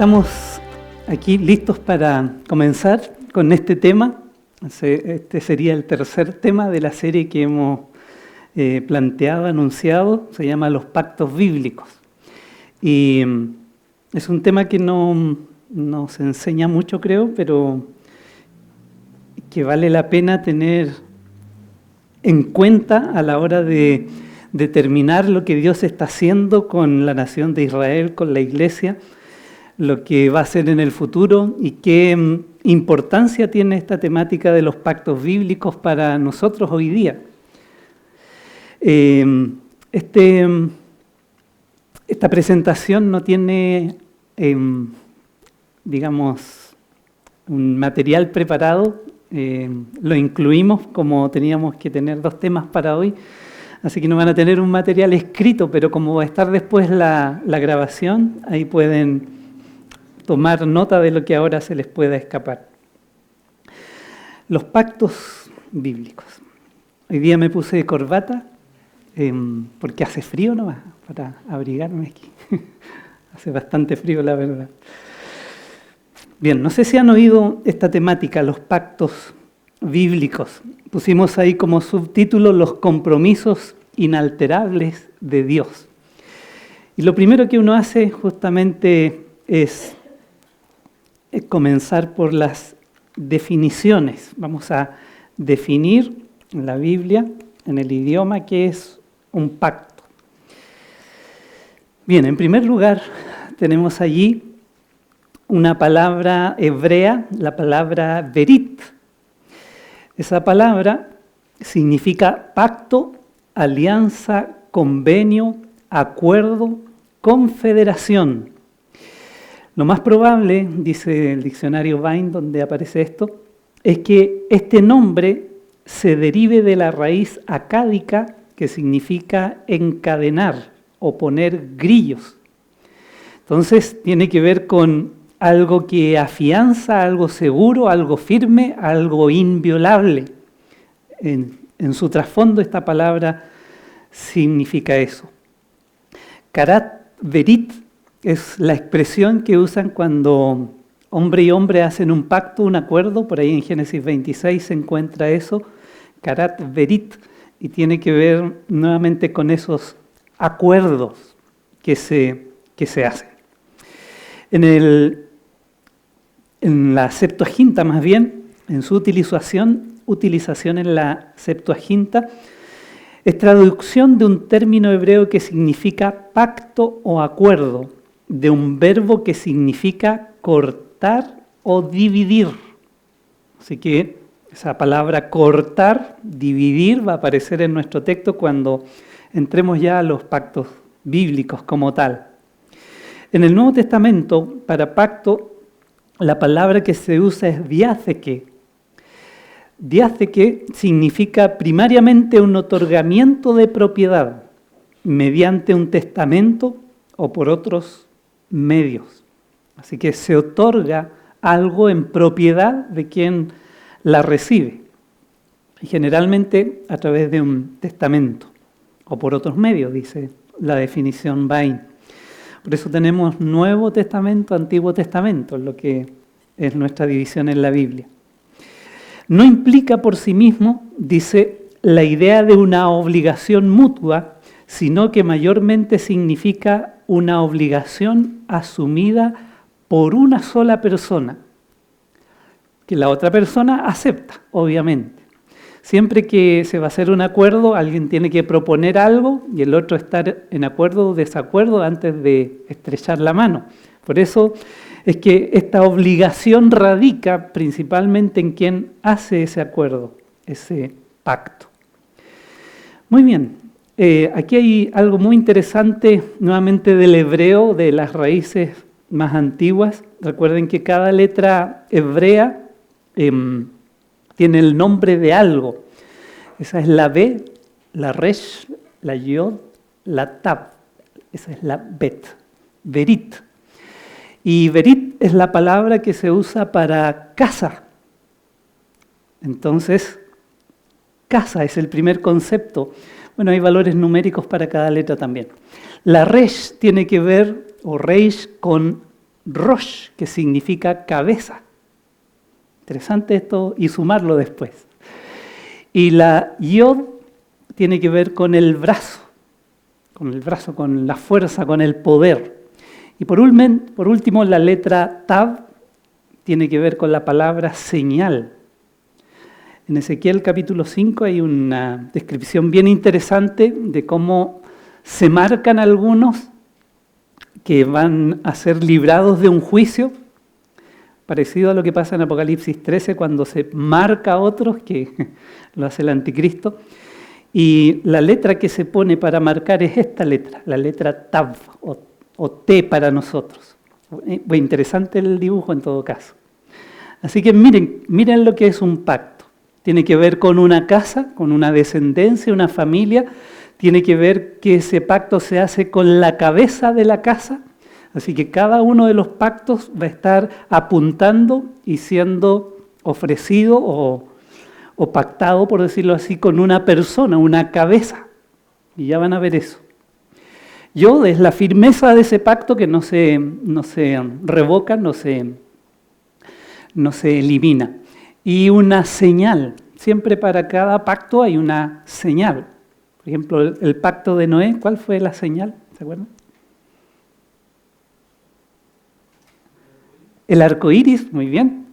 estamos aquí listos para comenzar con este tema. Este sería el tercer tema de la serie que hemos planteado, anunciado. Se llama Los Pactos Bíblicos. Y es un tema que no se enseña mucho, creo, pero que vale la pena tener en cuenta a la hora de determinar lo que Dios está haciendo con la nación de Israel, con la iglesia, lo que va a hacer en el futuro y qué importancia tiene esta temática de los pactos bíblicos para nosotros hoy día. Esta presentación no tiene, digamos, un material preparado. Lo incluimos como teníamos que tener 2 temas para hoy, así que no van a tener un material escrito, pero como va a estar después la grabación, ahí pueden tomar nota de lo que ahora se les pueda escapar. Los pactos bíblicos. Hoy día me puse de corbata porque hace frío nomás, para abrigarme aquí. Hace bastante frío, la verdad. Bien, no sé si han oído esta temática, los pactos bíblicos. Pusimos ahí como subtítulo los compromisos inalterables de Dios. Y lo primero que uno hace justamente es comenzar por las definiciones. Vamos a definir en la Biblia, en el idioma, qué es un pacto. Bien, en primer lugar, tenemos allí una palabra hebrea, la palabra berit. Esa palabra significa pacto, alianza, convenio, acuerdo, confederación. Lo más probable, dice el diccionario Vine, donde aparece esto, es que este nombre se derive de la raíz acádica que significa encadenar o poner grillos. Entonces tiene que ver con algo que afianza, algo seguro, algo firme, algo inviolable. En su trasfondo esta palabra significa eso. Karat berit es la expresión que usan cuando hombre y hombre hacen un pacto, un acuerdo. Por ahí en Génesis 26 se encuentra eso, karat berit, y tiene que ver nuevamente con esos acuerdos que se hacen. En la Septuaginta, más bien, en su utilización en la Septuaginta, es traducción de un término hebreo que significa pacto o acuerdo, de un verbo que significa cortar o dividir. Así que esa palabra cortar, dividir, va a aparecer en nuestro texto cuando entremos ya a los pactos bíblicos como tal. En el Nuevo Testamento, para pacto, la palabra que se usa es diátheke. Diátheke significa primariamente un otorgamiento de propiedad mediante un testamento o por otros medios. Así que se otorga algo en propiedad de quien la recibe, y generalmente a través de un testamento o por otros medios, dice la definición Vine. Por eso tenemos Nuevo Testamento, Antiguo Testamento, lo que es nuestra división en la Biblia. No implica por sí mismo, dice, la idea de una obligación mutua, sino que mayormente significa una obligación asumida por una sola persona, que la otra persona acepta, obviamente. Siempre que se va a hacer un acuerdo, alguien tiene que proponer algo y el otro estar en acuerdo o desacuerdo antes de estrechar la mano. Por eso es que esta obligación radica principalmente en quien hace ese acuerdo, ese pacto. Muy bien, aquí hay algo muy interesante nuevamente del hebreo, de las raíces más antiguas. Recuerden que cada letra hebrea tiene el nombre de algo. Esa es la B, la Resh, la Yod, la Tab. Esa es la Bet, Berit. Y Berit es la palabra que se usa para casa. Entonces, casa es el primer concepto. Bueno, hay valores numéricos para cada letra también. La Resh tiene que ver, o Reish, con Rosh, que significa cabeza. Interesante esto y sumarlo después. Y la Yod tiene que ver con el brazo, con la fuerza, con el poder. Y por último, la letra Tav tiene que ver con la palabra señal. En Ezequiel capítulo 5 hay una descripción bien interesante de cómo se marcan algunos que van a ser librados de un juicio, parecido a lo que pasa en Apocalipsis 13 cuando se marca a otros, que lo hace el anticristo. Y la letra que se pone para marcar es esta letra, la letra Tav o T para nosotros. Muy interesante el dibujo en todo caso. Así que miren lo que es un pacto. Tiene que ver con una casa, con una descendencia, una familia. Tiene que ver que ese pacto se hace con la cabeza de la casa. Así que cada uno de los pactos va a estar apuntando y siendo ofrecido o pactado, por decirlo así, con una persona, una cabeza. Y ya van a ver eso. Yod es la firmeza de ese pacto que no se revoca, no se elimina. Y una señal. Siempre para cada pacto hay una señal. Por ejemplo, el pacto de Noé, ¿cuál fue la señal? ¿Se acuerdan? El arco iris, muy bien.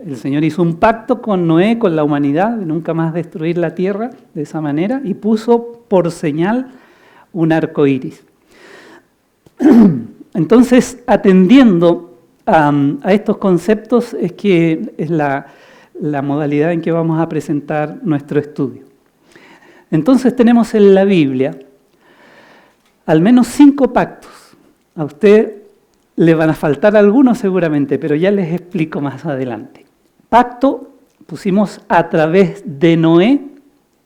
El Señor hizo un pacto con Noé, con la humanidad, de nunca más destruir la tierra de esa manera, y puso por señal un arco iris. Entonces, atendiendo a estos conceptos es que es la modalidad en que vamos a presentar nuestro estudio. Entonces tenemos en la Biblia al menos 5 pactos. A usted le van a faltar algunos seguramente, pero ya les explico más adelante. Pacto pusimos a través de Noé,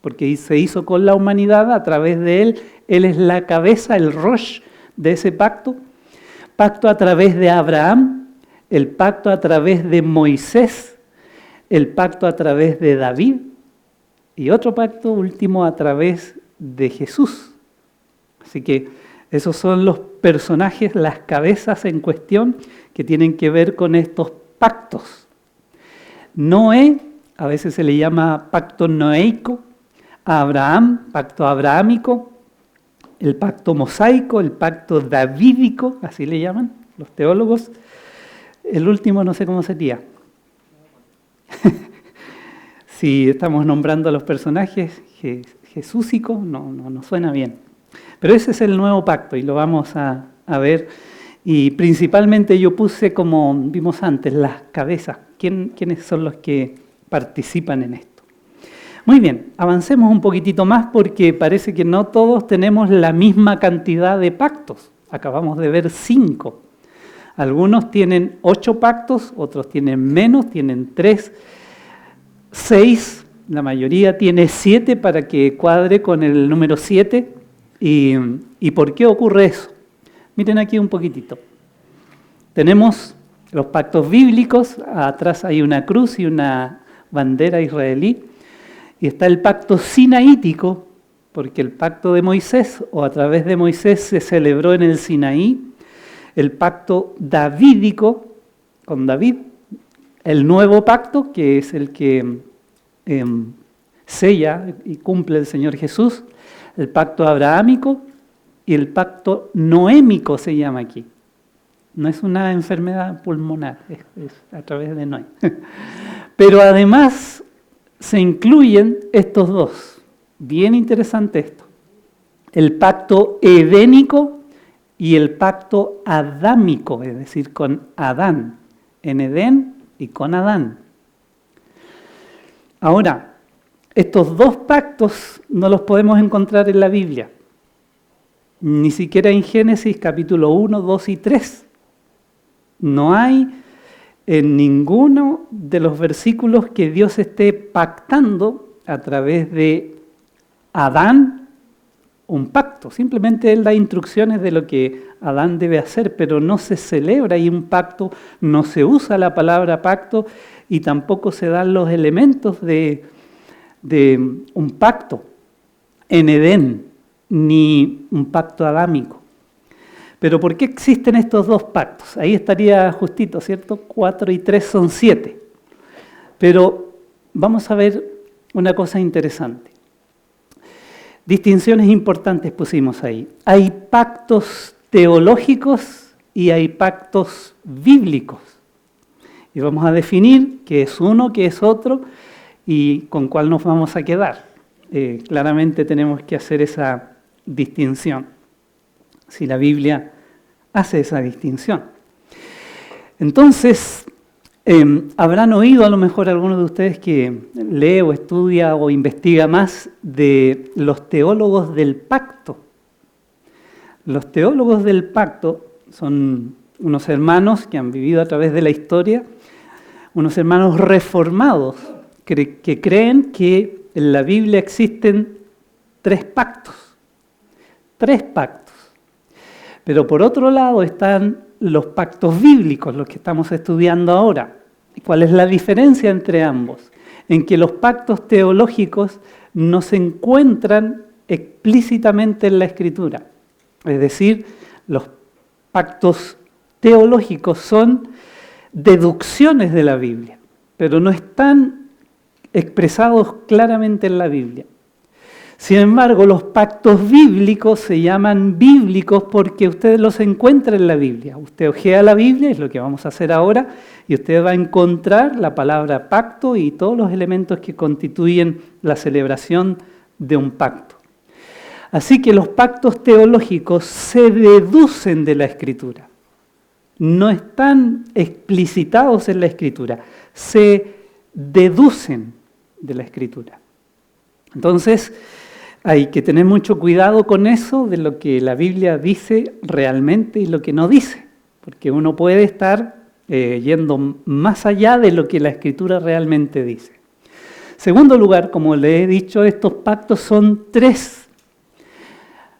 porque se hizo con la humanidad, a través de él. Él es la cabeza, el Rosh de ese pacto. Pacto a través de Abraham. El pacto a través de Moisés, el pacto a través de David y otro pacto último a través de Jesús. Así que esos son los personajes, las cabezas en cuestión que tienen que ver con estos pactos. Noé, a veces se le llama pacto noeico, a Abraham, pacto abrahámico, el pacto mosaico, el pacto davídico, así le llaman los teólogos. El último no sé cómo sería. Si estamos nombrando a los personajes, jesúsico, no suena bien. Pero ese es el nuevo pacto y lo vamos a ver. Y principalmente yo puse, como vimos antes, las cabezas. ¿Quiénes son los que participan en esto? Muy bien, avancemos un poquitito más porque parece que no todos tenemos la misma cantidad de pactos. Acabamos de ver 5. Algunos tienen 8 pactos, otros tienen menos, tienen 3, 6, la mayoría tiene 7 para que cuadre con el número 7. ¿Y por qué ocurre eso? Miren aquí un poquitito. Tenemos los pactos bíblicos, atrás hay una cruz y una bandera israelí, y está el pacto sinaítico, porque el pacto de Moisés, o a través de Moisés, se celebró en el Sinaí. El pacto davídico con David, el nuevo pacto, que es el que sella y cumple el Señor Jesús, el pacto abrahámico y el pacto noémico se llama aquí. No es una enfermedad pulmonar, es a través de Noé. Pero además se incluyen estos dos. Bien interesante esto. El pacto edénico y el pacto adámico, es decir, con Adán, en Edén y con Adán. Ahora, estos dos pactos no los podemos encontrar en la Biblia, ni siquiera en Génesis capítulo 1, 2 y 3. No hay en ninguno de los versículos que Dios esté pactando a través de Adán un pacto. Simplemente Él da instrucciones de lo que Adán debe hacer, pero no se celebra ahí un pacto, no se usa la palabra pacto y tampoco se dan los elementos de un pacto en Edén, ni un pacto adámico. Pero ¿por qué existen estos dos pactos? Ahí estaría justito, ¿cierto? 4 y 3 son 7. Pero vamos a ver una cosa interesante. Distinciones importantes pusimos ahí. Hay pactos teológicos y hay pactos bíblicos. Y vamos a definir qué es uno, qué es otro y con cuál nos vamos a quedar. Claramente tenemos que hacer esa distinción, si la Biblia hace esa distinción. Entonces, habrán oído a lo mejor algunos de ustedes que lee o estudia o investiga más de los teólogos del pacto. Los teólogos del pacto son unos hermanos que han vivido a través de la historia, unos hermanos reformados que creen que en la Biblia existen 3 pactos. 3 pactos. Pero por otro lado están los pactos bíblicos, los que estamos estudiando ahora. ¿Cuál es la diferencia entre ambos? En que los pactos teológicos no se encuentran explícitamente en la Escritura. Es decir, los pactos teológicos son deducciones de la Biblia, pero no están expresados claramente en la Biblia. Sin embargo, los pactos bíblicos se llaman bíblicos porque usted los encuentra en la Biblia. Usted ojea la Biblia, es lo que vamos a hacer ahora, y usted va a encontrar la palabra pacto y todos los elementos que constituyen la celebración de un pacto. Así que los pactos teológicos se deducen de la Escritura. No están explicitados en la Escritura, se deducen de la Escritura. Entonces, hay que tener mucho cuidado con eso, de lo que la Biblia dice realmente y lo que no dice, porque uno puede estar yendo más allá de lo que la Escritura realmente dice. Segundo lugar, como le he dicho, estos pactos son 3.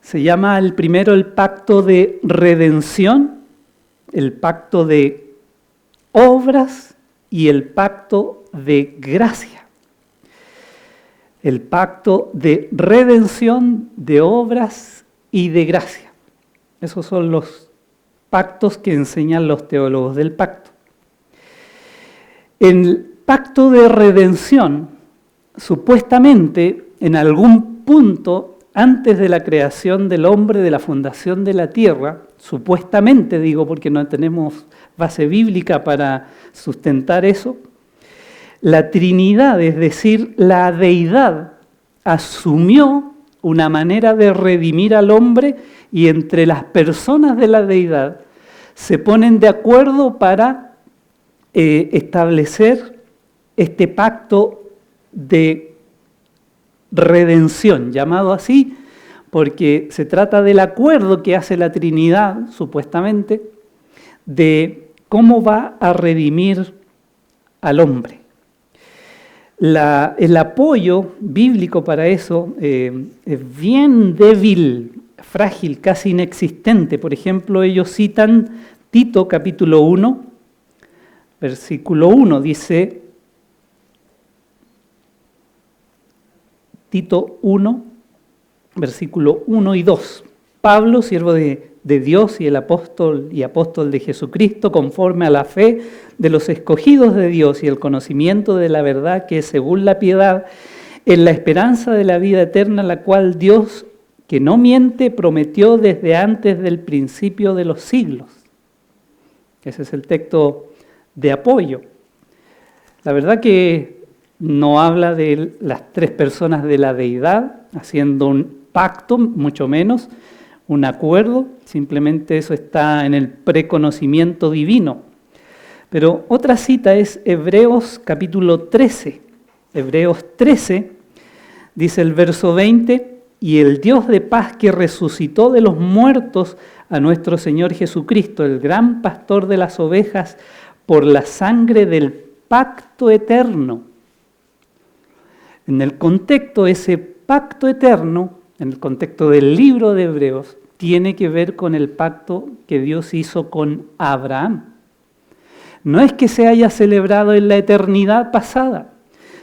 Se llama el primero el pacto de redención, el pacto de obras y el pacto de gracia. El pacto de redención, de obras y de gracia. Esos son los pactos que enseñan los teólogos del pacto. El pacto de redención, supuestamente, en algún punto, antes de la creación del hombre, de la fundación de la tierra, supuestamente digo porque no tenemos base bíblica para sustentar eso, la Trinidad, es decir, la deidad, asumió una manera de redimir al hombre y entre las personas de la deidad se ponen de acuerdo para establecer este pacto de redención, llamado así, porque se trata del acuerdo que hace la Trinidad, supuestamente, de cómo va a redimir al hombre. El apoyo bíblico para eso es bien débil, frágil, casi inexistente. Por ejemplo, ellos citan Tito capítulo 1, versículo 1, dice Tito 1, versículo 1 y 2. Pablo, siervo de Dios y el apóstol de Jesucristo, conforme a la fe de los escogidos de Dios y el conocimiento de la verdad que es según la piedad, en la esperanza de la vida eterna, la cual Dios, que no miente, prometió desde antes del principio de los siglos. Ese es el texto de apoyo. La verdad que no habla de las 3 personas de la deidad haciendo un pacto, mucho menos un acuerdo, simplemente eso está en el preconocimiento divino. Pero otra cita es Hebreos capítulo 13. Hebreos 13, dice el verso 20, y el Dios de paz que resucitó de los muertos a nuestro Señor Jesucristo, el gran pastor de las ovejas, por la sangre del pacto eterno. En el contexto, ese pacto eterno, en el contexto del libro de Hebreos, tiene que ver con el pacto que Dios hizo con Abraham. No es que se haya celebrado en la eternidad pasada,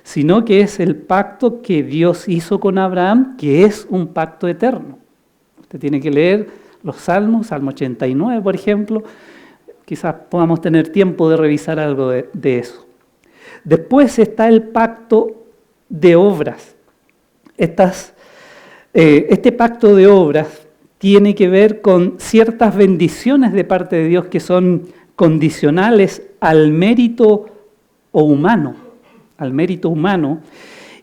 sino que es el pacto que Dios hizo con Abraham, que es un pacto eterno. Usted tiene que leer los salmos, Salmo 89, por ejemplo. Quizás podamos tener tiempo de revisar algo de eso. Después está el pacto de obras. Este pacto de obras tiene que ver con ciertas bendiciones de parte de Dios que son condicionales al mérito humano,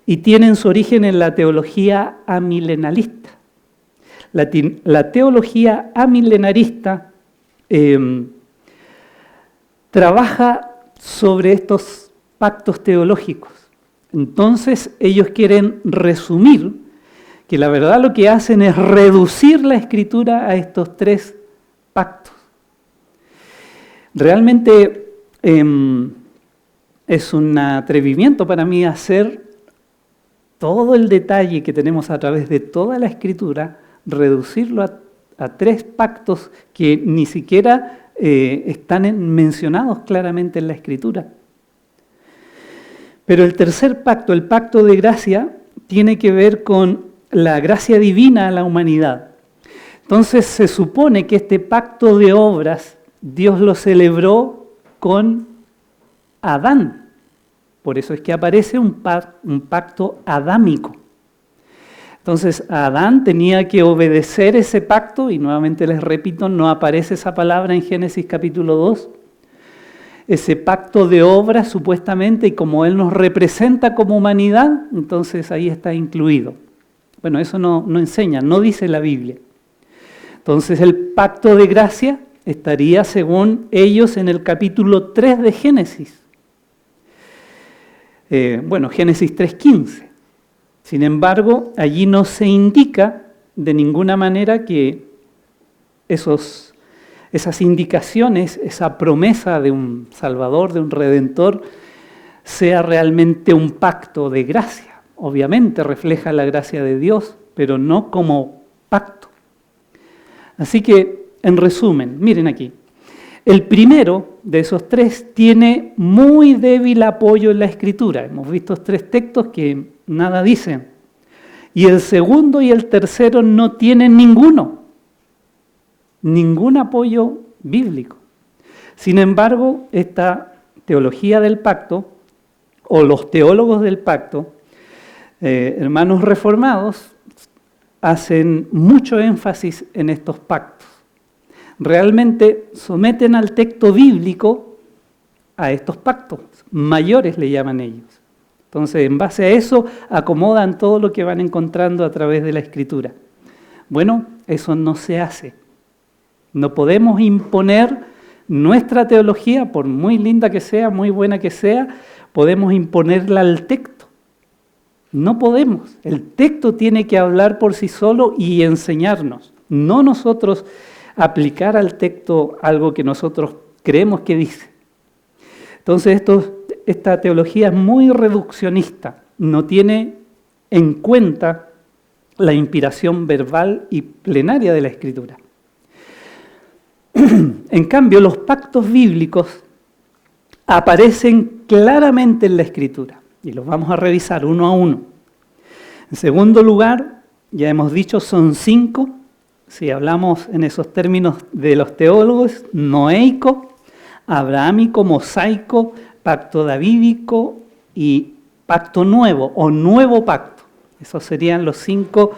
y tienen su origen en la teología amilenarista. La teología amilenarista trabaja sobre estos pactos teológicos. Entonces ellos quieren resumir que la verdad lo que hacen es reducir la Escritura a estos 3 pactos. Realmente es un atrevimiento para mí hacer todo el detalle que tenemos a través de toda la Escritura, reducirlo a 3 pactos que ni siquiera están mencionados claramente en la Escritura. Pero el tercer pacto, el pacto de gracia, tiene que ver con la gracia divina a la humanidad. Entonces se supone que este pacto de obras Dios lo celebró con Adán. Por eso es que aparece un pacto adámico. Entonces Adán tenía que obedecer ese pacto, y nuevamente les repito, no aparece esa palabra en Génesis capítulo 2. Ese pacto de obras supuestamente, y como Él nos representa como humanidad, entonces ahí está incluido. Bueno, eso no enseña, no dice la Biblia. Entonces el pacto de gracia estaría, según ellos, en el capítulo 3 de Génesis. Génesis 3:15. Sin embargo, allí no se indica de ninguna manera que esas indicaciones, esa promesa de un Salvador, de un Redentor, sea realmente un pacto de gracia. Obviamente refleja la gracia de Dios, pero no como pacto. Así que, en resumen, miren aquí. El primero de esos 3 tiene muy débil apoyo en la Escritura. Hemos visto 3 textos que nada dicen. Y el segundo y el tercero no tienen ningún apoyo bíblico. Sin embargo, esta teología del pacto, o los teólogos del pacto, hermanos reformados, hacen mucho énfasis en estos pactos. Realmente someten al texto bíblico a estos pactos, mayores le llaman ellos. Entonces, en base a eso, acomodan todo lo que van encontrando a través de la Escritura. Bueno, eso no se hace. No podemos imponer nuestra teología, por muy linda que sea, muy buena que sea, podemos imponerla al texto. No podemos. El texto tiene que hablar por sí solo y enseñarnos, no nosotros aplicar al texto algo que nosotros creemos que dice. Entonces esta teología es muy reduccionista, no tiene en cuenta la inspiración verbal y plenaria de la Escritura. En cambio, los pactos bíblicos aparecen claramente en la Escritura y los vamos a revisar uno a uno. En segundo lugar, ya hemos dicho, son 5. Si hablamos en esos términos de los teólogos, noéico, abrahámico, mosaico, pacto davídico y pacto nuevo o nuevo pacto. Esos serían los 5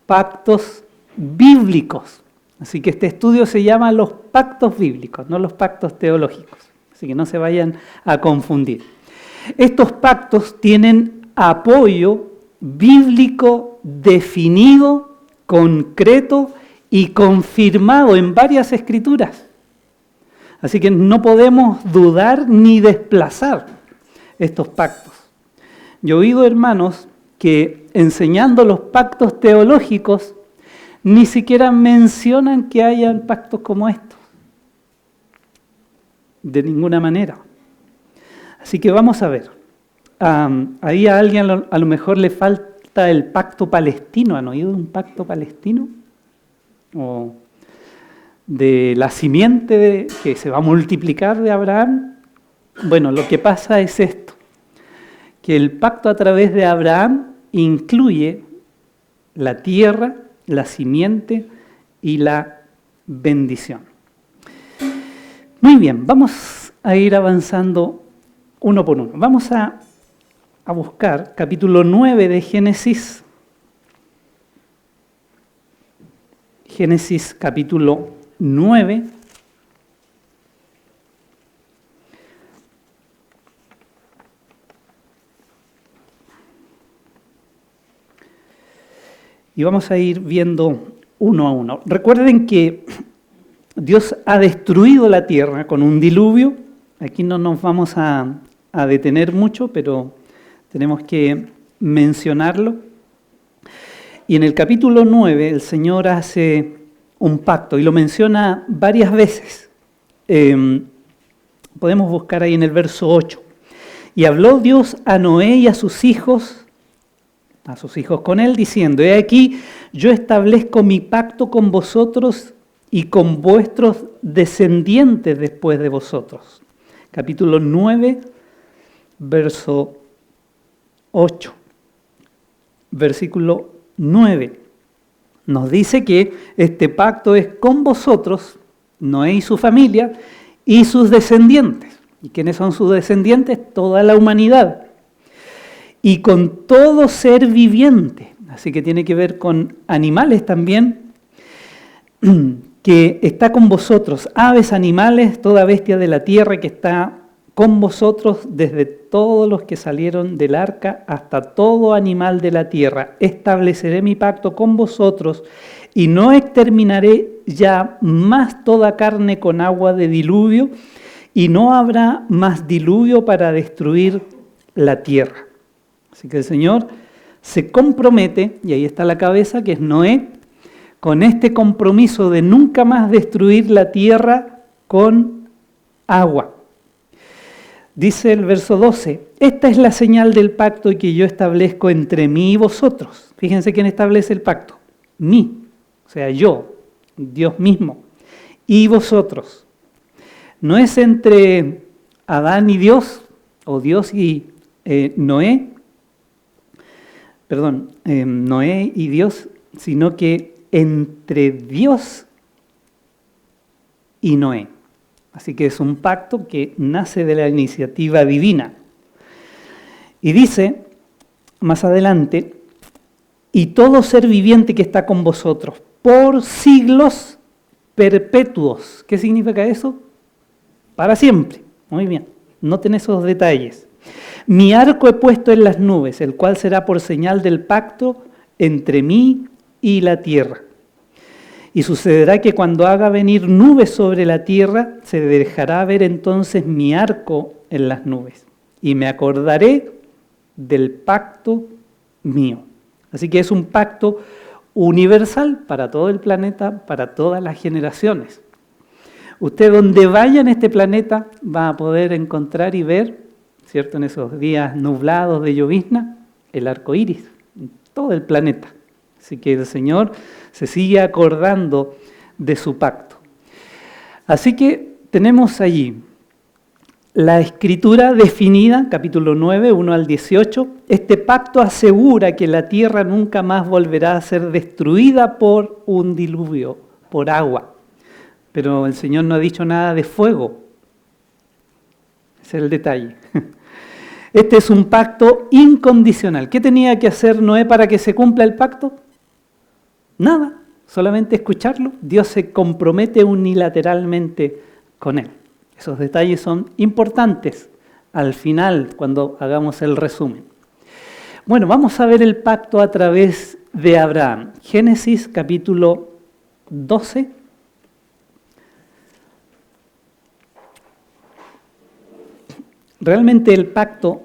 pactos bíblicos. Así que este estudio se llama los pactos bíblicos, no los pactos teológicos. Así que no se vayan a confundir. Estos pactos tienen apoyo bíblico definido, concreto y confirmado en varias escrituras. Así que no podemos dudar ni desplazar estos pactos. Yo he oído hermanos que enseñando los pactos teológicos ni siquiera mencionan que hayan pactos como estos. De ninguna manera. Así que vamos a ver. Ahí a alguien a lo mejor le falta el pacto palestino. ¿Han oído de un pacto palestino? O de la simiente que se va a multiplicar de Abraham. Bueno, lo que pasa es esto, que el pacto a través de Abraham incluye la tierra, la simiente y la bendición. Muy bien, vamos a ir avanzando uno por uno. Vamos a buscar capítulo 9 de Génesis. Génesis capítulo 9. Y vamos a ir viendo uno a uno. Recuerden que Dios ha destruido la tierra con un diluvio. Aquí no nos vamos a detener mucho, pero tenemos que mencionarlo. Y en el capítulo 9 el Señor hace un pacto y lo menciona varias veces. Podemos buscar ahí en el verso 8. Y habló Dios a Noé y a sus hijos con él, diciendo: he aquí, yo establezco mi pacto con vosotros y con vuestros descendientes después de vosotros. Capítulo 9, verso 8. Versículo 9. Nos dice que este pacto es con vosotros, Noé y su familia, y sus descendientes. ¿Y quiénes son sus descendientes? Toda la humanidad. Y con todo ser viviente, así que tiene que ver con animales también, que está con vosotros, aves, animales, toda bestia de la tierra que está con vosotros, desde todos los que salieron del arca hasta todo animal de la tierra. Estableceré mi pacto con vosotros y no exterminaré ya más toda carne con agua de diluvio, y no habrá más diluvio para destruir la tierra. Así que el Señor se compromete, y ahí está la cabeza, que es Noé, con este compromiso de nunca más destruir la tierra con agua. Dice el verso 12, esta es la señal del pacto que yo establezco entre mí y vosotros. Fíjense quién establece el pacto. Mí, o sea, yo, Dios mismo, y vosotros. No es entre Adán y Dios, o Dios y Noé, Noé y Dios, sino que entre Dios y Noé. Así que es un pacto que nace de la iniciativa divina. Y dice, más adelante, y todo ser viviente que está con vosotros, por siglos perpetuos. ¿Qué significa eso? Para siempre. Muy bien, noten esos detalles. Mi arco he puesto en las nubes, el cual será por señal del pacto entre mí y la tierra. Y sucederá que cuando haga venir nubes sobre la tierra, se dejará ver entonces mi arco en las nubes. Y me acordaré del pacto mío. Así que es un pacto universal para todo el planeta, para todas las generaciones. Usted donde vaya en este planeta va a poder encontrar y ver, ¿cierto?, en esos días nublados de llovizna, el arco iris, en todo el planeta. Así que el Señor se sigue acordando de su pacto. Así que tenemos allí la escritura definida, capítulo 9, 1 al 18. Este pacto asegura que la tierra nunca más volverá a ser destruida por un diluvio, por agua. Pero el Señor no ha dicho nada de fuego. Ese es el detalle. Este es un pacto incondicional. ¿Qué tenía que hacer Noé para que se cumpla el pacto? Nada, solamente escucharlo. Dios se compromete unilateralmente con él. Esos detalles son importantes al final, cuando hagamos el resumen. Bueno, vamos a ver el pacto a través de Abraham. Génesis capítulo 12. Realmente el pacto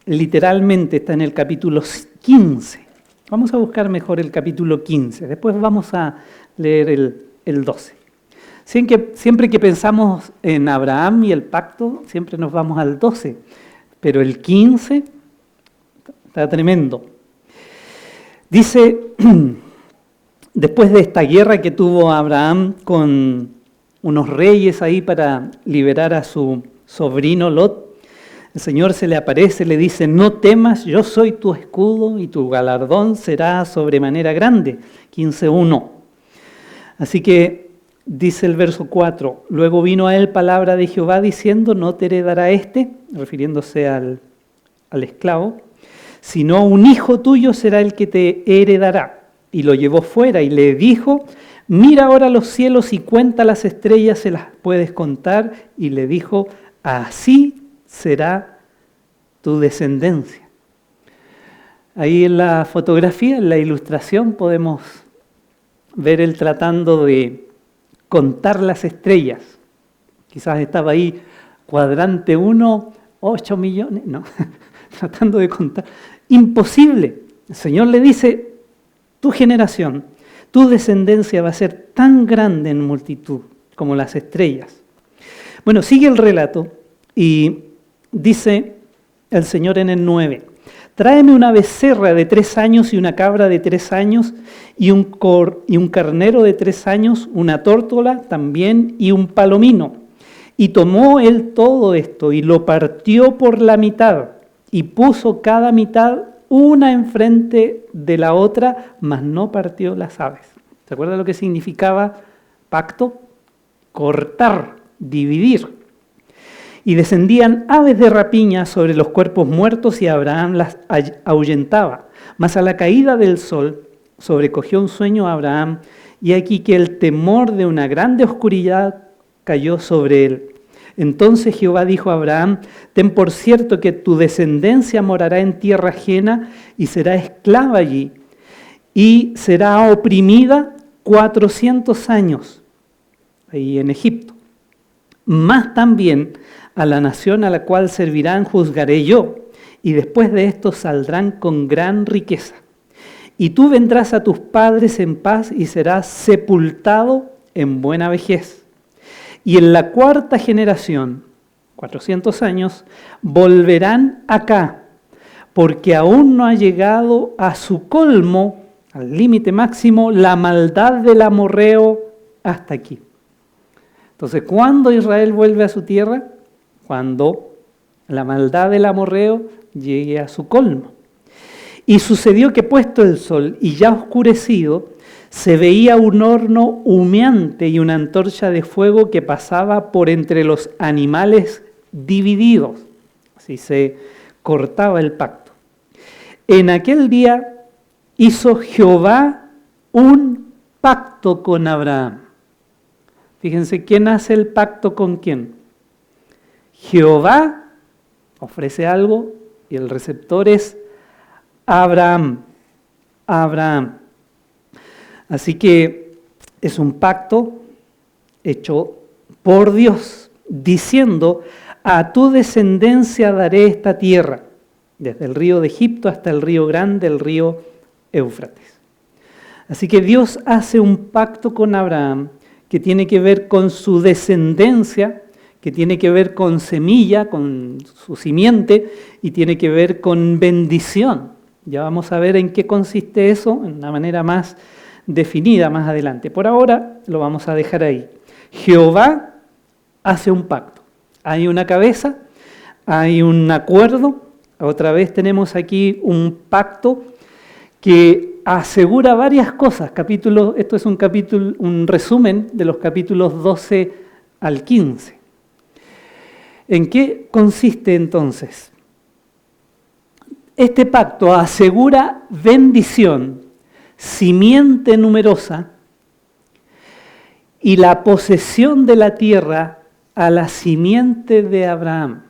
literalmente está en el capítulo 15. Vamos a buscar mejor el capítulo 15. Después vamos a leer el 12. Siempre que pensamos en Abraham y el pacto, siempre nos vamos al 12. Pero el 15 está tremendo. Dice, después de esta guerra que tuvo Abraham con unos reyes ahí para liberar a su sobrino Lot, el Señor se le aparece, le dice, no temas, yo soy tu escudo y tu galardón será sobremanera grande. 15:1. Así que dice el verso 4, luego vino a él palabra de Jehová diciendo, no te heredará refiriéndose al esclavo, sino un hijo tuyo será el que te heredará. Y lo llevó fuera y le dijo, mira ahora los cielos y cuenta las estrellas, se las puedes contar. Y le dijo, así será tu descendencia. Ahí en la fotografía, en la ilustración, podemos ver él tratando de contar las estrellas. Quizás estaba ahí cuadrante 1, 8 millones, no, tratando de contar. Imposible. El Señor le dice, tu generación, tu descendencia va a ser tan grande en multitud como las estrellas. Bueno, sigue el relato y dice el Señor en el 9, tráeme una becerra de 3 años y una cabra de 3 años y un carnero de 3 años, una tórtola también y un palomino. Y tomó él todo esto y lo partió por la mitad y puso cada mitad una enfrente de la otra, mas no partió las aves. ¿Se acuerda lo que significaba pacto? Cortar, dividir. Y descendían aves de rapiña sobre los cuerpos muertos y Abraham las ahuyentaba. Mas a la caída del sol sobrecogió un sueño a Abraham y aquí que el temor de una grande oscuridad cayó sobre él. Entonces Jehová dijo a Abraham, ten por cierto que tu descendencia morará en tierra ajena y será esclava allí y será oprimida 400 años ahí en Egipto. Más también a la nación a la cual servirán juzgaré yo, y después de esto saldrán con gran riqueza. Y tú vendrás a tus padres en paz y serás sepultado en buena vejez. Y en la 4ª generación, 400 años, volverán acá, porque aún no ha llegado a su colmo, al límite máximo, la maldad del amorreo hasta aquí. Entonces, ¿cuándo Israel vuelve a su tierra? Cuando la maldad del amorreo llegue a su colmo. Y sucedió que puesto el sol y ya oscurecido, se veía un horno humeante y una antorcha de fuego que pasaba por entre los animales divididos. Así se cortaba el pacto. En aquel día hizo Jehová un pacto con Abraham. Fíjense, ¿quién hace el pacto con quién? Jehová ofrece algo y el receptor es Abraham. Abraham. Así que es un pacto hecho por Dios, diciendo, a tu descendencia daré esta tierra, desde el río de Egipto hasta el río grande, el río Éufrates. Así que Dios hace un pacto con Abraham que tiene que ver con su descendencia, que tiene que ver con semilla, con su simiente, y tiene que ver con bendición. Ya vamos a ver en qué consiste eso, en una manera más definida más adelante. Por ahora lo vamos a dejar ahí. Jehová hace un pacto. Hay una cabeza, hay un acuerdo. Otra vez tenemos aquí un pacto que asegura varias cosas. Esto es un resumen de los capítulos 12 al 15. ¿En qué consiste entonces? Este pacto asegura bendición, simiente numerosa y la posesión de la tierra a la simiente de Abraham.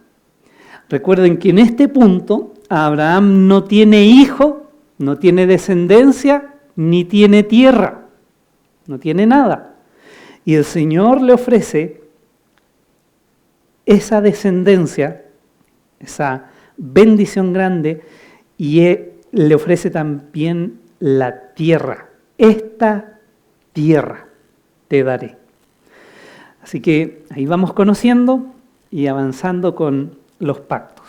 Recuerden que en este punto Abraham no tiene hijo, no tiene descendencia, ni tiene tierra, no tiene nada. Y el Señor le ofrece esa descendencia, esa bendición grande, y le ofrece también la tierra. Esta tierra te daré. Así que ahí vamos conociendo y avanzando con los pactos.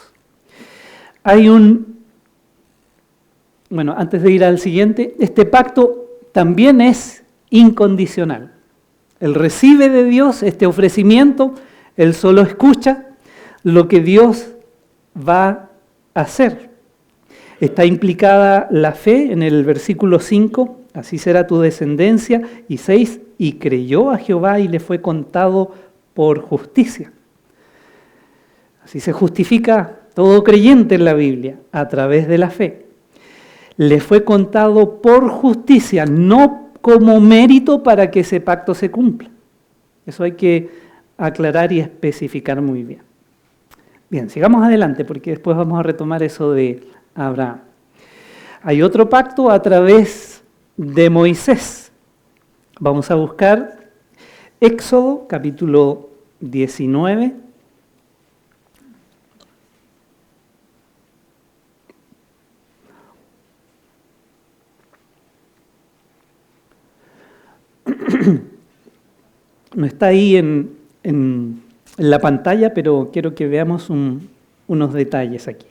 Antes de ir al siguiente, este pacto también es incondicional. Él recibe de Dios este ofrecimiento, él solo escucha lo que Dios va a hacer. Está implicada la fe en el versículo 5, así será tu descendencia, y 6, y creyó a Jehová y le fue contado por justicia. Así se justifica todo creyente en la Biblia, a través de la fe. Le fue contado por justicia, no como mérito para que ese pacto se cumpla. Eso hay que aclarar y especificar muy bien. Bien, sigamos adelante porque después vamos a retomar eso de Abraham. Hay otro pacto a través de Moisés. Vamos a buscar Éxodo capítulo 19. No está ahí en la pantalla, pero quiero que veamos unos detalles aquí.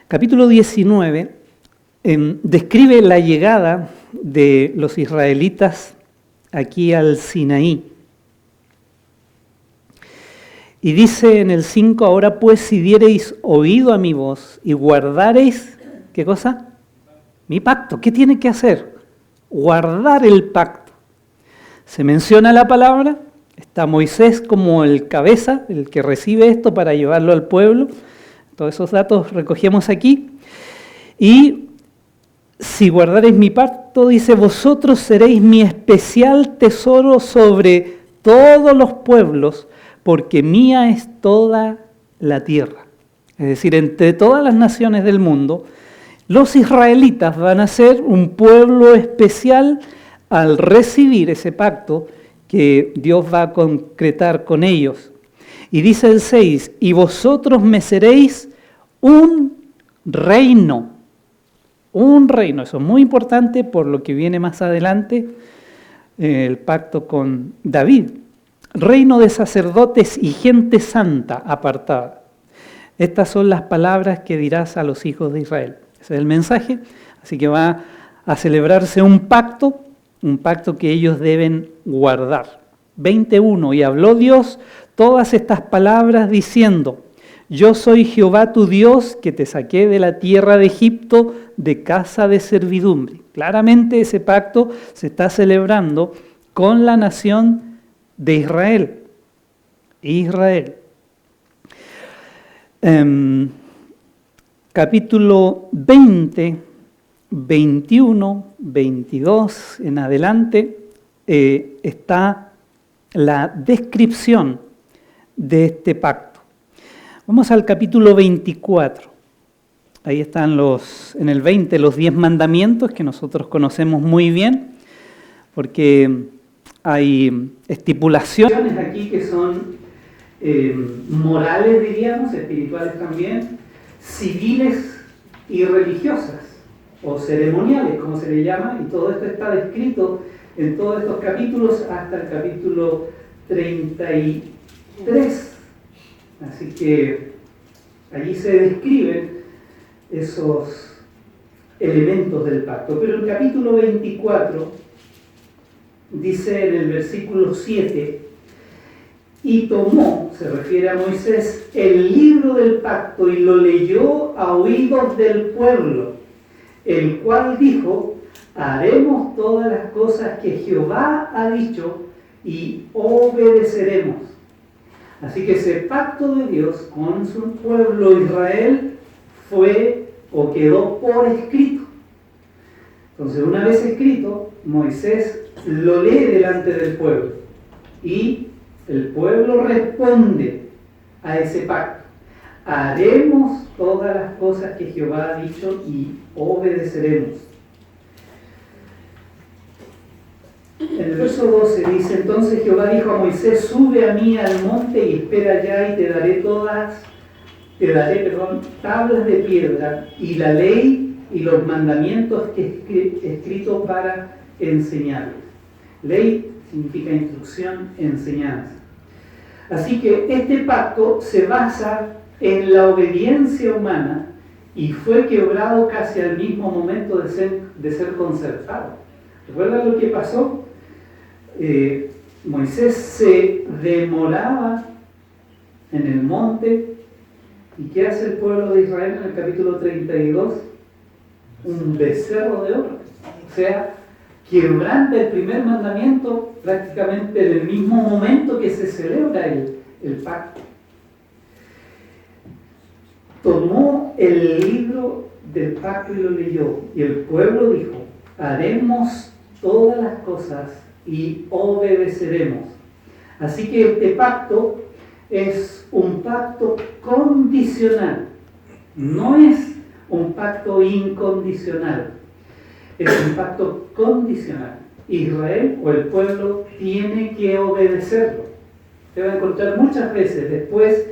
Capítulo 19 describe la llegada de los israelitas aquí al Sinaí. Y dice en el 5, ahora pues si diereis oído a mi voz y guardareis, ¿qué cosa? Mi pacto. ¿Qué tiene que hacer? Guardar el pacto. Se menciona la palabra, está Moisés como el cabeza, el que recibe esto para llevarlo al pueblo. Todos esos datos recogemos aquí. Y si guardaréis mi pacto, dice, vosotros seréis mi especial tesoro sobre todos los pueblos, porque mía es toda la tierra. Es decir, entre todas las naciones del mundo, los israelitas van a ser un pueblo especial al recibir ese pacto que Dios va a concretar con ellos. Y dice el 6, y vosotros me seréis un reino. Un reino, eso es muy importante por lo que viene más adelante, el pacto con David. Reino de sacerdotes y gente santa apartada. Estas son las palabras que dirás a los hijos de Israel. Ese es el mensaje, así que va a celebrarse un pacto que ellos deben guardar. 21, y habló Dios todas estas palabras diciendo, yo soy Jehová tu Dios que te saqué de la tierra de Egipto de casa de servidumbre. Claramente ese pacto se está celebrando con la nación de Israel. Capítulo 20, 21, 22 en adelante está la descripción de este pacto. Vamos al capítulo 24. Ahí están en el 20 los 10 mandamientos que nosotros conocemos muy bien, porque hay estipulaciones aquí que son morales, diríamos, espirituales también, civiles y religiosas, o ceremoniales, como se le llama, y todo esto está descrito en todos estos capítulos hasta el capítulo 33. Así que allí se describen esos elementos del pacto. Pero el capítulo 24 dice en el versículo 7, y tomó, se refiere a Moisés, el libro del pacto y lo leyó a oídos del pueblo, el cual dijo, haremos todas las cosas que Jehová ha dicho y obedeceremos. Así que ese pacto de Dios con su pueblo Israel fue o quedó por escrito. Entonces, una vez escrito, Moisés lo lee delante del pueblo y el pueblo responde a ese pacto. Haremos todas las cosas que Jehová ha dicho y obedeceremos. En el verso 12 dice, entonces Jehová dijo a Moisés, sube a mí al monte y espera allá y te daré tablas de piedra y la ley y los mandamientos que he escrito para enseñarles. Ley significa instrucción, enseñanza. Así que este pacto se basa en la obediencia humana y fue quebrado casi al mismo momento de ser concertado. ¿Recuerdan lo que pasó? Moisés se demoraba en el monte. ¿Y qué hace el pueblo de Israel en el capítulo 32? Un becerro de oro. O sea, quebranta el primer mandamiento prácticamente en el mismo momento que se celebra el pacto. Tomó el libro del pacto y lo leyó, y el pueblo dijo: haremos todas las cosas y obedeceremos. Así que este pacto es un pacto condicional, no es un pacto incondicional, es un pacto condicional. Israel o el pueblo tiene que obedecerlo. Se va a encontrar muchas veces después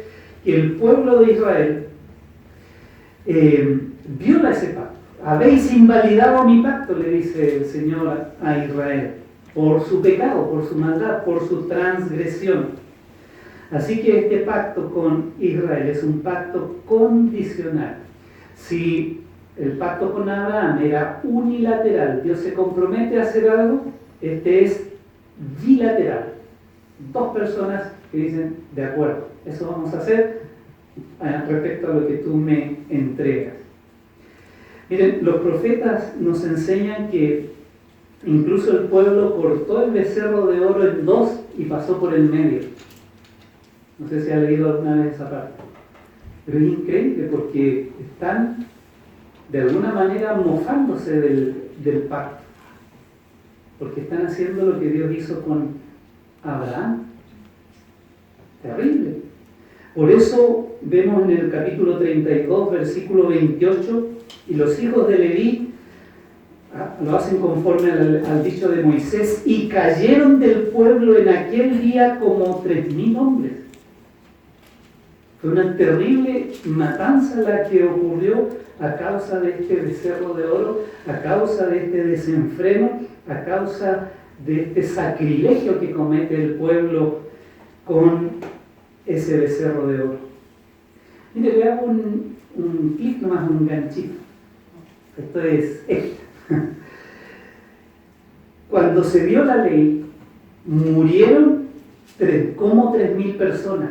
que el pueblo de Israel viola ese pacto. Habéis invalidado mi pacto, le dice el Señor a Israel, por su pecado, por su maldad, por su transgresión. Así que este pacto con Israel es un pacto condicional. Si el pacto con Abraham era unilateral, Dios se compromete a hacer algo, este es bilateral. Dos personas que dicen: de acuerdo, eso vamos a hacer respecto a lo que tú me entregas. Miren, los profetas nos enseñan que incluso el pueblo cortó el becerro de oro en dos y pasó por el medio. No sé si ha leído alguna vez esa parte. Pero es increíble porque están de alguna manera mofándose del pacto. Porque están haciendo lo que Dios hizo con Abraham. Terrible. Por eso vemos en el capítulo 32, versículo 28, y los hijos de Leví lo hacen conforme al dicho de Moisés: y cayeron del pueblo en aquel día como 3,000 hombres. Fue una terrible matanza la que ocurrió a causa de este becerro de oro, a causa de este desenfreno, a causa de este sacrilegio que comete el pueblo con ese becerro de oro. Mire, le hago un clic nomás, un ganchito. Esto es extra. Cuando se dio la ley, murieron como 3,000 personas.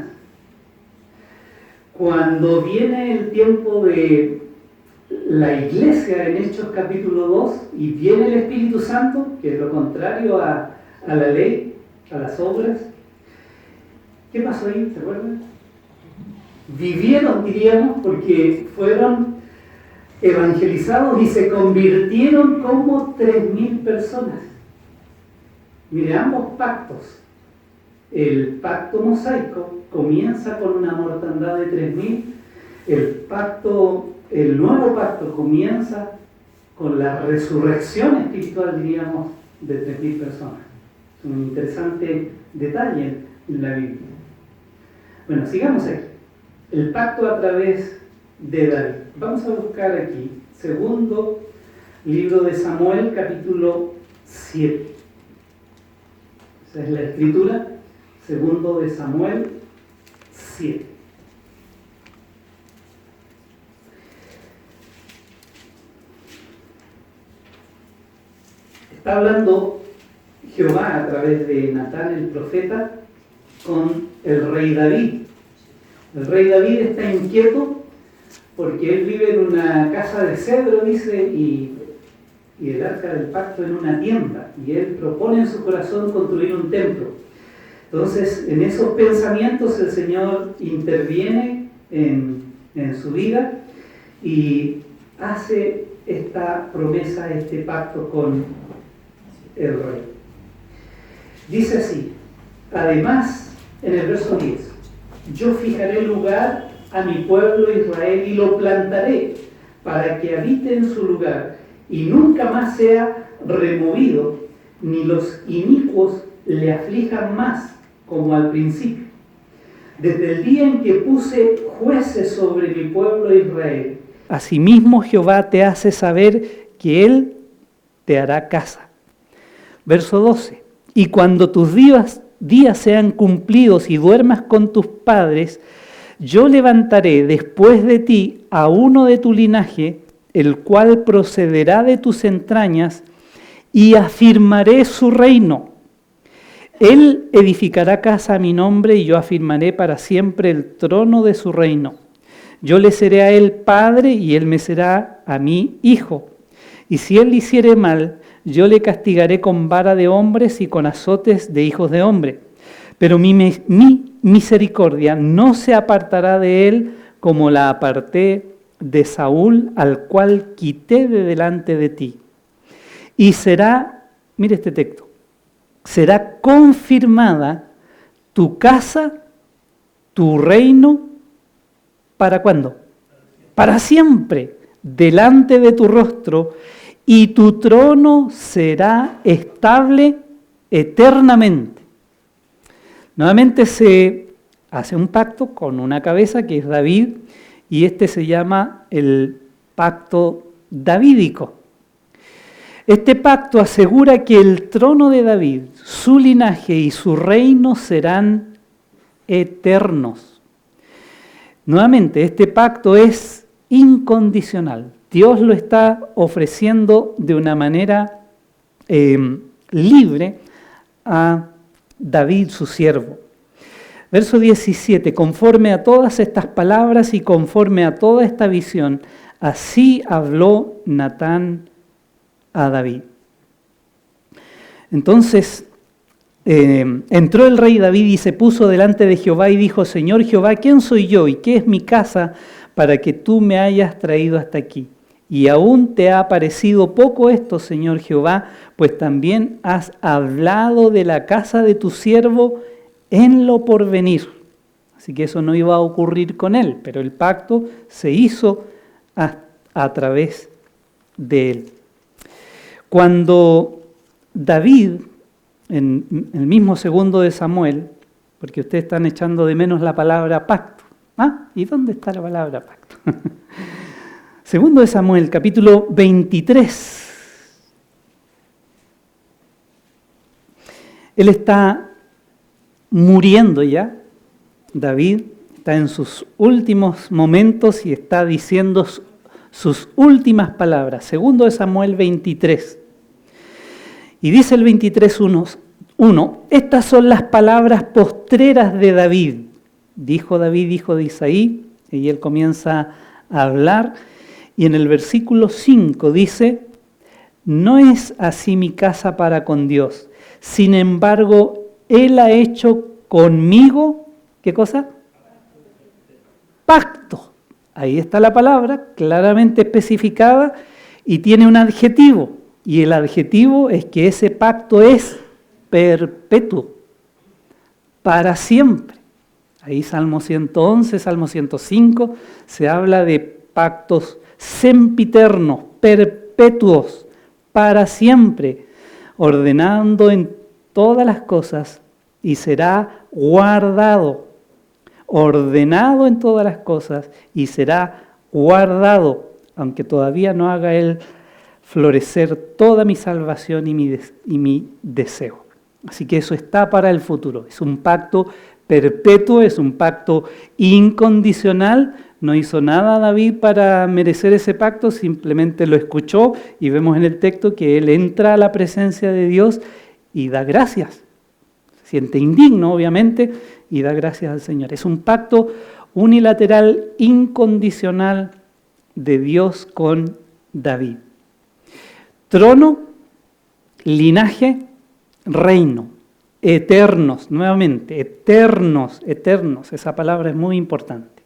Cuando viene el tiempo de la iglesia en Hechos capítulo 2 y viene el Espíritu Santo, que es lo contrario a la ley, a las obras, ¿qué pasó ahí? ¿Se acuerdan? Vivieron, diríamos, porque fueron evangelizados y se convirtieron como 3,000 personas. Mire, ambos pactos. El pacto mosaico comienza con una mortandad de 3,000. El nuevo pacto comienza con la resurrección espiritual, diríamos, de 3,000 personas. Es un interesante detalle en la Biblia. Bueno, sigamos aquí. El pacto a través de David. Vamos a buscar aquí, segundo libro de Samuel, capítulo 7. Esa es la escritura, segundo de Samuel 7. Está hablando Jehová a través de Natán el profeta con el rey David. El rey David está inquieto porque él vive en una casa de cedro, dice, y el arca del pacto en una tienda, y él propone en su corazón construir un templo. Entonces, en esos pensamientos el Señor interviene en su vida y hace esta promesa, este pacto con el rey. Dice así: además, en el verso 10, yo fijaré lugar a mi pueblo Israel y lo plantaré para que habite en su lugar y nunca más sea removido, ni los inicuos le aflijan más como al principio. Desde el día en que puse jueces sobre mi pueblo Israel, asimismo Jehová te hace saber que Él te hará casa. Verso 12. Y cuando tus días sean cumplidos y duermas con tus padres, yo levantaré después de ti a uno de tu linaje, el cual procederá de tus entrañas, y afirmaré su reino. Él edificará casa a mi nombre, y yo afirmaré para siempre el trono de su reino. Yo le seré a él padre, y él me será a mí hijo. Y si él hiciere mal, yo le castigaré con vara de hombres y con azotes de hijos de hombre. Pero mi misericordia no se apartará de él como la aparté de Saúl, al cual quité de delante de ti. Y será, mire este texto, será confirmada tu casa, tu reino, ¿para cuándo? Para siempre, delante de tu rostro, y tu trono será estable eternamente. Nuevamente se hace un pacto con una cabeza que es David, y este se llama el pacto davídico. Este pacto asegura que el trono de David, su linaje y su reino serán eternos. Nuevamente, este pacto es incondicional. Dios lo está ofreciendo de una manera libre a David, su siervo. Verso 17, conforme a todas estas palabras y conforme a toda esta visión, así habló Natán a David. Entonces, entró el rey David y se puso delante de Jehová y dijo: Señor Jehová, ¿quién soy yo y qué es mi casa para que tú me hayas traído hasta aquí? Y aún te ha parecido poco esto, Señor Jehová, pues también has hablado de la casa de tu siervo en lo porvenir. Así que eso no iba a ocurrir con él, pero el pacto se hizo a través de él. Cuando David, en el mismo segundo de Samuel, porque ustedes están echando de menos la palabra pacto. ¿Ah? ¿Y dónde está la palabra pacto? Segundo de Samuel, capítulo 23. Él está muriendo ya. David está en sus últimos momentos y está diciendo sus últimas palabras. Segundo de Samuel 23. Y dice el 23:1, estas son las palabras postreras de David. Dijo David, hijo de Isaí, y él comienza a hablar. Y en el versículo 5 dice: no es así mi casa para con Dios. Sin embargo, Él ha hecho conmigo, ¿qué cosa? Pacto. Ahí está la palabra, claramente especificada, y tiene un adjetivo. Y el adjetivo es que ese pacto es perpetuo, para siempre. Ahí Salmo 111, Salmo 105, se habla de pactos sempiternos, perpetuos, para siempre, ordenando en todas las cosas, y será guardado, ordenado en todas las cosas, y será guardado, aunque todavía no haga Él florecer toda mi salvación y mi deseo. Así que eso está para el futuro. Es un pacto perpetuo, es un pacto incondicional. No hizo nada David para merecer ese pacto, simplemente lo escuchó y vemos en el texto que él entra a la presencia de Dios y da gracias. Se siente indigno, obviamente, y da gracias al Señor. Es un pacto unilateral, incondicional de Dios con David. Trono, linaje, reino, eternos, nuevamente, eternos, esa palabra es muy importante.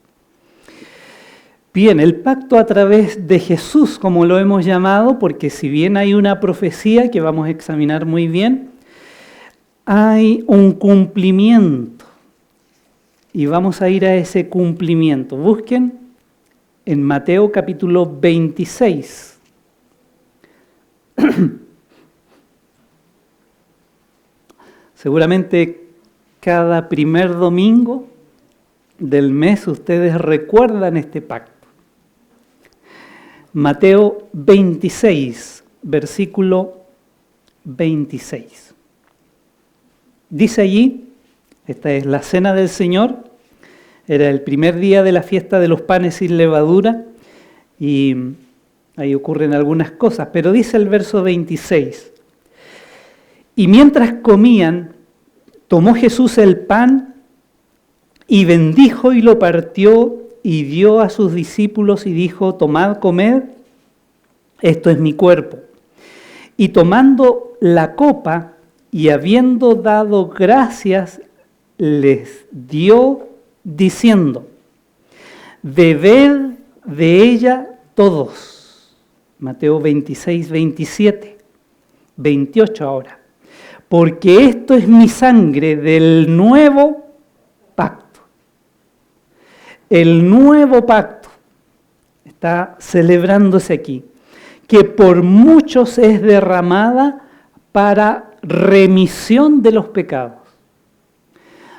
Bien, el pacto a través de Jesús, como lo hemos llamado, porque si bien hay una profecía que vamos a examinar muy bien, hay un cumplimiento, y vamos a ir a ese cumplimiento. Busquen en Mateo capítulo 26. Seguramente cada primer domingo del mes ustedes recuerdan este pacto. Mateo 26, versículo 26. Dice allí, esta es la cena del Señor, era el primer día de la fiesta de los panes sin levadura, y ahí ocurren algunas cosas, pero dice el verso 26, y mientras comían, tomó Jesús el pan y bendijo y lo partió y dio a sus discípulos y dijo: tomad, comed, esto es mi cuerpo. Y tomando la copa y habiendo dado gracias, les dio diciendo: bebed de ella todos. Mateo 26, 27, 28 ahora. Porque esto es mi sangre del nuevo pacto. El nuevo pacto está celebrándose aquí, que por muchos es derramada para remisión de los pecados.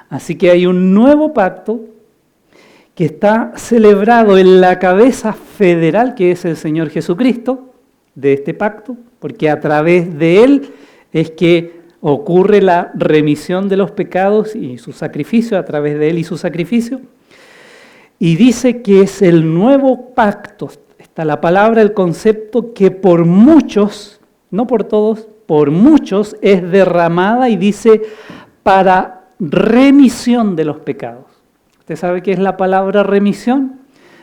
Así que hay un nuevo pacto que está celebrado en la cabeza federal, que es el Señor Jesucristo, de este pacto, porque a través de Él es que ocurre la remisión de los pecados y su sacrificio, a través de Él y su sacrificio. Y dice que es el nuevo pacto. Está la palabra, el concepto que por muchos, no por todos, por muchos es derramada, y dice para remisión de los pecados. ¿Usted sabe qué es la palabra remisión?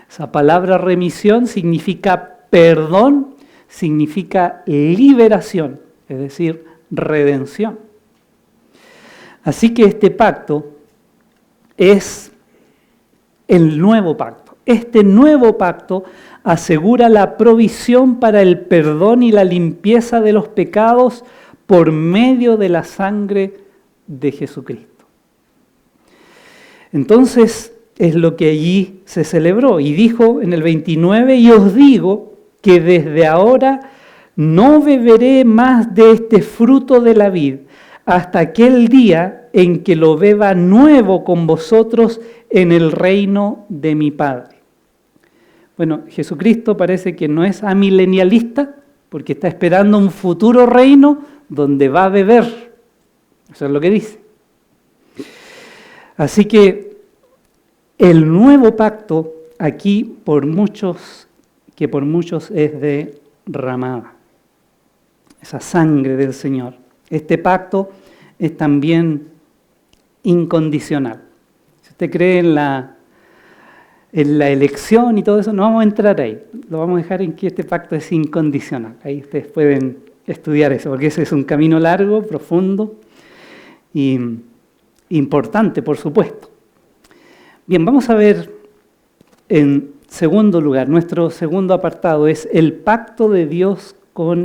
Esa palabra remisión significa perdón, significa liberación, es decir, redención. Así que este pacto es el nuevo pacto. Este nuevo pacto asegura la provisión para el perdón y la limpieza de los pecados por medio de la sangre de Jesucristo. Entonces es lo que allí se celebró. Y dijo en el 29, y os digo que desde ahora no beberé más de este fruto de la vid hasta aquel día en que lo beba nuevo con vosotros en el reino de mi Padre. Bueno, Jesucristo parece que no es amilenialista, porque está esperando un futuro reino donde va a beber. Eso es lo que dice. Así que el nuevo pacto aquí por muchos es derramada. Esa sangre del Señor. Este pacto es también incondicional. Si usted cree en la elección y todo eso, no vamos a entrar ahí. Lo vamos a dejar en que este pacto es incondicional. Ahí ustedes pueden estudiar eso, porque ese es un camino largo, profundo y importante, por supuesto. Bien, vamos a ver en segundo lugar, nuestro segundo apartado es el pacto de Dios con